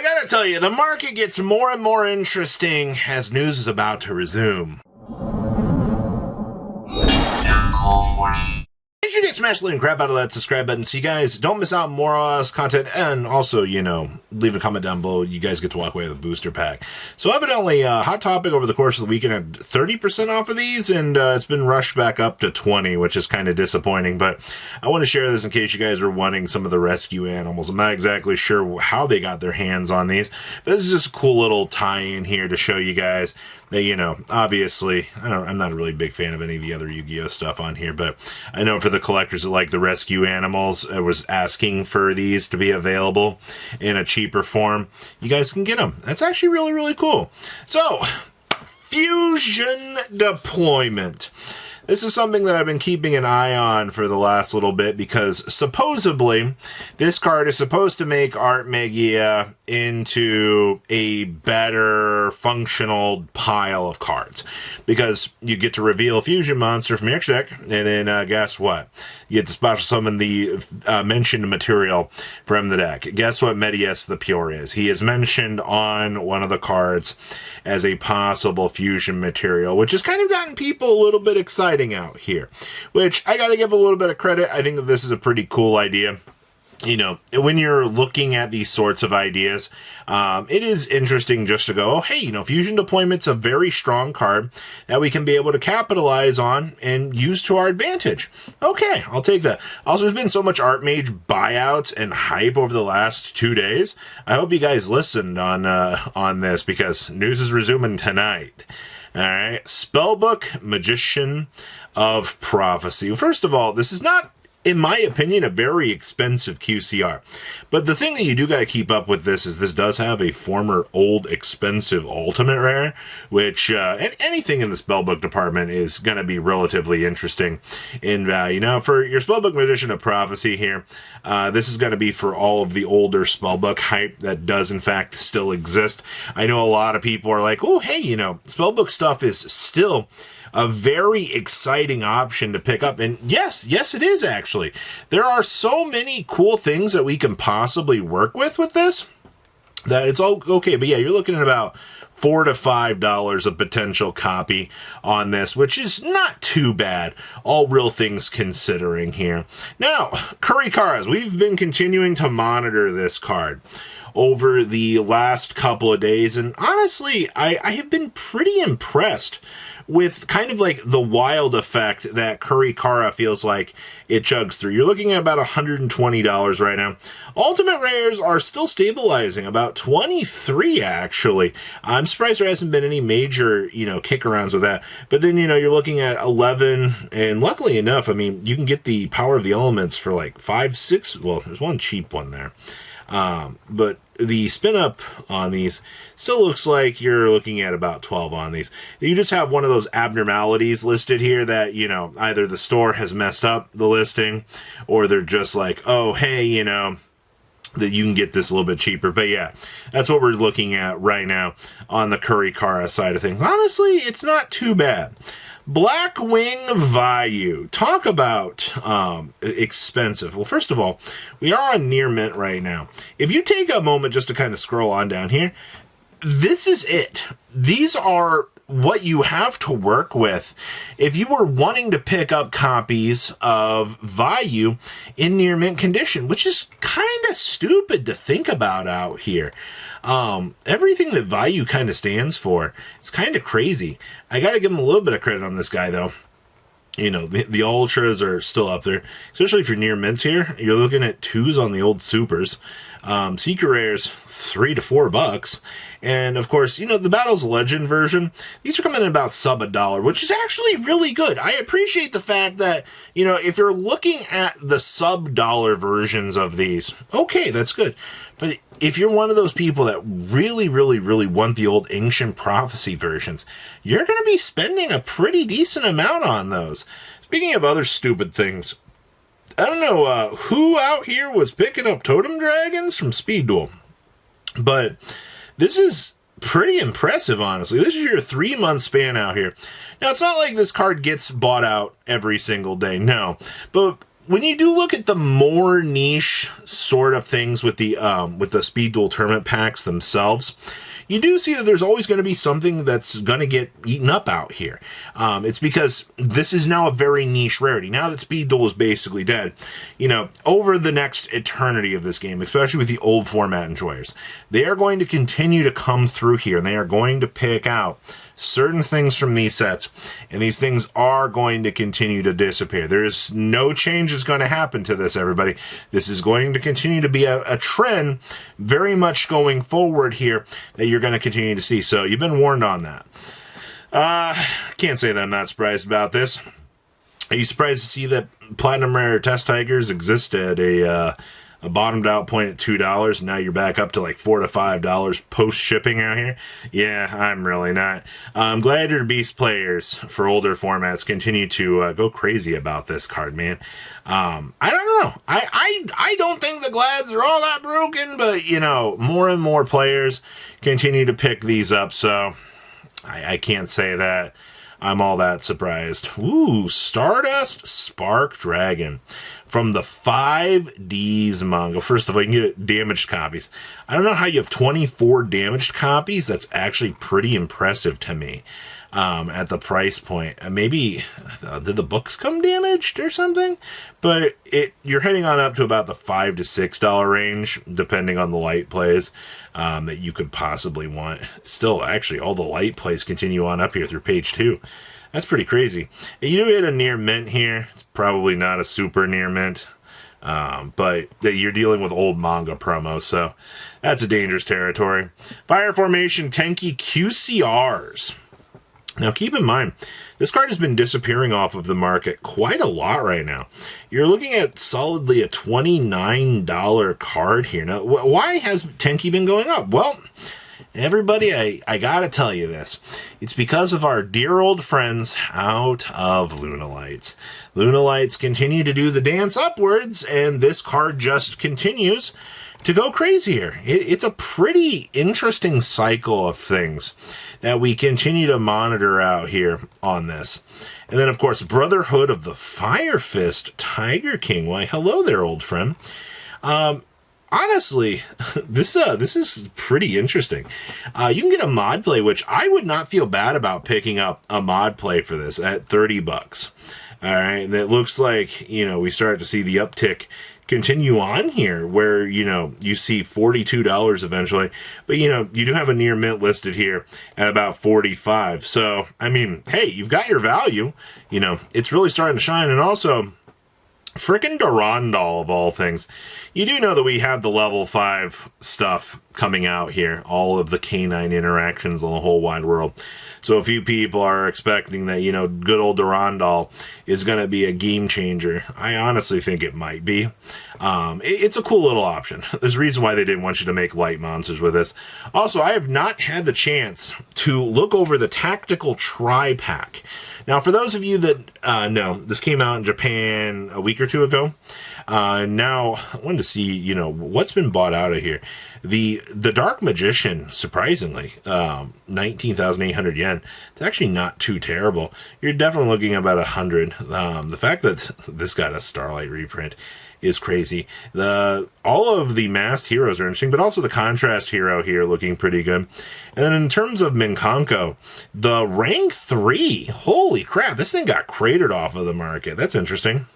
gotta tell you, the market gets more and more interesting as news is about to resume. Make sure you guys smash the like and crap out of that subscribe button so you guys don't miss out on more content, and also, you know, leave a comment down below. You guys get to walk away with a booster pack. So evidently, Hot Topic over the course of the weekend had 30% off of these, and it's been rushed back up to 20, which is kind of disappointing, but I want to share this in case you guys were wanting some of the rescue animals. I'm not exactly sure how they got their hands on these, but this is just a cool little tie-in here to show you guys that, you know, obviously, I'm not a really big fan of any of the other Yu-Gi-Oh! Stuff on here, but I know for the collectors that like the rescue animals, I was asking for these to be available in a cheaper form. You guys can get them. That's actually really, really cool. So, fusion deployment. This is something that I've been keeping an eye on for the last little bit because supposedly this card is supposed to make Art Magia into a better functional pile of cards, because you get to reveal a fusion monster from your extra deck, and then guess what? You get to special summon the mentioned material from the deck. Guess what Medius the Pure is? He is mentioned on one of the cards as a possible fusion material, which has kind of gotten people a little bit exciting out here, which I gotta give a little bit of credit. I think that this is a pretty cool idea. You know, when you're looking at these sorts of ideas, it is interesting just to go, oh, hey, you know, Fusion Deployment's a very strong card that we can be able to capitalize on and use to our advantage. Okay, I'll take that. Also, there's been so much Art Mage buyouts and hype over the last 2 days. I hope you guys listened on this, because news is resuming tonight. All right, Spellbook, Magician of Prophecy. First of all, this is not, in my opinion, a very expensive QCR. But the thing that you do got to keep up with this is this does have a former old expensive ultimate rare, which anything in the Spellbook department is going to be relatively interesting in value. Now, for your Spellbook Magician of Prophecy here, this is going to be for all of the older Spellbook hype that does, in fact, still exist. I know a lot of people are like, oh, hey, you know, Spellbook stuff is still a very exciting option to pick up. And yes, it is actually. There are so many cool things that we can possibly work with this, that it's all okay. But yeah, you're looking at about $4 to $5 a potential copy on this, which is not too bad, all real things considering here. Now, Kurikaras, we've been continuing to monitor this card over the last couple of days, and honestly, I have been pretty impressed with kind of like the wild effect that Kurikara feels like it chugs through. You're looking at about $120 right now. Ultimate rares are still stabilizing, about 23 actually. I'm surprised there hasn't been any major, you know, kick-arounds with that. But then, you know, you're looking at 11, and luckily enough, I mean, you can get the Power of the Elements for like 5, 6, well, there's one cheap one there. But the spin up on these still looks like you're looking at about 12 on these. You just have one of those abnormalities listed here that, you know, either the store has messed up the listing, or they're just like, oh, hey, you know, that you can get this a little bit cheaper. But yeah, that's what we're looking at right now on the Kurikara side of things. Honestly, it's not too bad. Blackwing Vayu. Talk about expensive. Well, first of all, we are on near mint right now. If you take a moment just to kind of scroll on down here, this is it. These are what you have to work with if you were wanting to pick up copies of Vayu in near mint condition, which is kind of stupid to think about out here. Everything that Vayu kind of stands for, it's kind of crazy. I gotta give him a little bit of credit on this guy, though. You know, the ultras are still up there, especially if you're near mints here. You're looking at 2s on the old supers. Secret rares, $3 to $4. And of course, you know, the Battles Legend version, these are coming in about sub $1, which is actually really good. I appreciate the fact that, you know, if you're looking at the sub $1 versions of these, okay, that's good. But if you're one of those people that really, really, really want the old Ancient Prophecy versions, you're going to be spending a pretty decent amount on those. Speaking of other stupid things, I don't know who out here was picking up Totem Dragons from Speed Duel, but this is pretty impressive, honestly. This is your 3-month span out here. Now, it's not like this card gets bought out every single day, no. But when you do look at the more niche sort of things with the Speed Duel tournament packs themselves, you do see that there's always going to be something that's going to get eaten up out here. It's because this is now a very niche rarity. Now that Speed Duel is basically dead, you know, over the next eternity of this game, especially with the old format enjoyers, they are going to continue to come through here, and they are going to pick out certain things from these sets, and these things are going to continue to disappear. There is no change that's going to happen to this, everybody. This is going to continue to be a trend very much going forward here that you're going to continue to see. So you've been warned on that. Can't say that I'm not surprised about this. Are you surprised to see that Platinum Rare Test Tigers exist at a bottomed out point at $2, and now you're back up to like $4 to $5 post shipping out here? Yeah, I'm really not. Gladiator Beast players for older formats continue to go crazy about this card, man. I don't know. I don't think the Glads are all that broken, but you know, more and more players continue to pick these up, so I can't say that I'm all that surprised. Ooh, Stardust Spark Dragon from the 5Ds manga. First of all, you can get damaged copies. I don't know how you have 24 damaged copies. That's actually pretty impressive to me at the price point. Maybe did the books come damaged or something? But you're heading on up to about the $5 to $6 range, depending on the light plays that you could possibly want. Still, actually, all the light plays continue on up here through page 2. That's pretty crazy. You do hit a near mint here. It's probably not a super near mint, but you're dealing with old manga promos, so that's a dangerous territory. Fire Formation Tenki QCRs. Now keep in mind, this card has been disappearing off of the market quite a lot right now. You're looking at solidly a $29 card here. Now, why has Tenki been going up? Well, everybody, I gotta tell you this. It's because of our dear old friends out of Lunalights. Lunalights continue to do the dance upwards, and this card just continues to go crazier. It's a pretty interesting cycle of things that we continue to monitor out here on this. And then, of course, Brotherhood of the Fire Fist Tiger King. Why, hello there, old friend. Honestly, this is pretty interesting. You can get a mod play, which I would not feel bad about picking up a mod play for this at $30. All right, and it looks like, you know, we start to see the uptick continue on here, where, you know, you see $42 eventually, but you know, you do have a near mint listed here at about $45. So I mean, hey, you've got your value. You know, it's really starting to shine. And also, frickin' Durandal, of all things. You do know that we have the level 5 stuff coming out here, all of the canine interactions on the whole wide world. So a few people are expecting that, you know, good old Durandal is going to be a game changer. I honestly think it might be. It's a cool little option. There's a reason why they didn't want you to make light monsters with this. Also, I have not had the chance to look over the Tactical Tri-Pack. Now, for those of you that know, this came out in Japan a week or two ago. Now, I wanted to see, you know, what's been bought out of here. The Dark Magician, surprisingly, 19,800 yen. It's actually not too terrible. You're definitely looking at about 100. The fact that this got a Starlight reprint is crazy. All of the masked heroes are interesting, but also the contrast hero here looking pretty good. And then in terms of Minkanko, the rank 3, holy crap, this thing got cratered off of the market. That's interesting.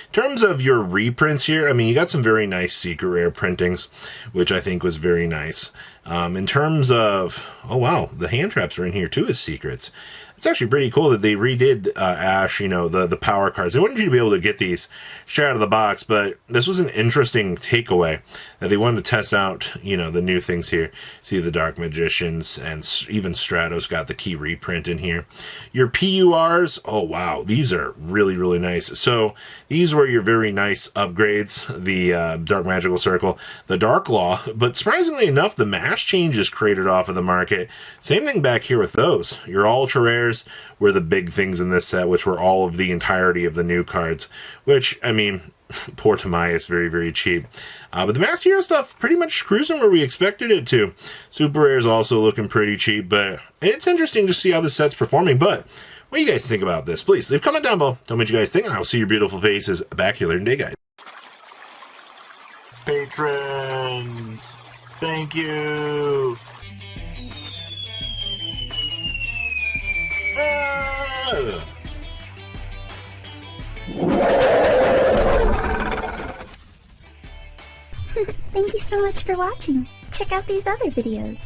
In terms of your reprints here, I mean, you got some very nice secret rare printings, which I think was very nice. In terms of, oh wow, the hand traps are in here too as secrets. It's actually pretty cool that they redid Ash, you know, the power cards. They wanted you to be able to get these straight out of the box, but this was an interesting takeaway that they wanted to test out, you know, the new things here. See the Dark Magicians, and even Stratos got the key reprint in here. Your PURs, oh wow, these are really, really nice. So these were your very nice upgrades, the Dark Magical Circle, the Dark Law, but surprisingly enough, the mass changes created off of the market. Same thing back here with those. Your Ultra Rares were the big things in this set, which were all of the entirety of the new cards, which, I mean, poor Tamias, very, very cheap. But the Masked Hero stuff pretty much cruising where we expected it to. Super Rare is also looking pretty cheap, but it's interesting to see how the set's performing. But What do you guys think about this? Please leave a comment down below. Tell me what you guys think, and I'll see your beautiful faces back here later in the day, guys. Patrons, thank you. Thank you so much for watching. Check out these other videos.